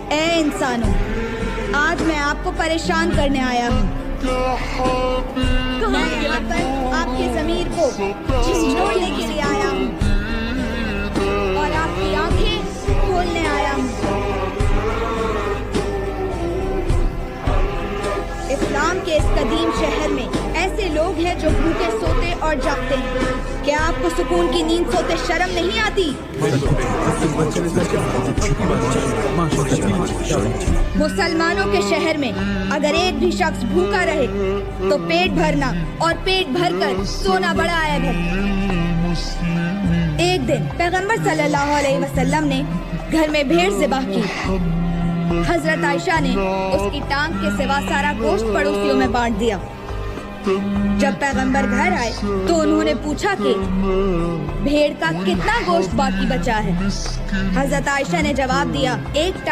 اے انسانوں، آج میں آپ کو پریشان کرنے آیا ہوں۔ میں یہاں پر آپ کی ضمیر کو جھنجھوڑنے کے لیے آیا ہوں اور آپ کی آنکھیں کھولنے آیا ہوں۔ اسلام کے اس قدیم شہر میں ایسے لوگ ہیں جو بھوکے سوتے اور جاگتے ہیں۔ کیا آپ کو سکون کی نیند سوتے شرم نہیں آتی؟ مسلمانوں کے شہر میں اگر ایک بھی شخص بھوکا رہے تو پیٹ بھرنا اور پیٹ بھر کر سونا بڑا عیب ہے۔ ایک دن پیغمبر صلی اللہ علیہ وسلم نے گھر میں بھیڑ ذبح کی۔ حضرت عائشہ نے اس کی ٹانگ کے سوا سارا گوشت پڑوسیوں میں بانٹ دیا۔ جب پیغمبر گھر آئے تو انہوں نے پوچھا کہ بھیڑ کا کتنا گوشت باقی بچا ہے؟ حضرت عائشہ نے جواب دیا، ایک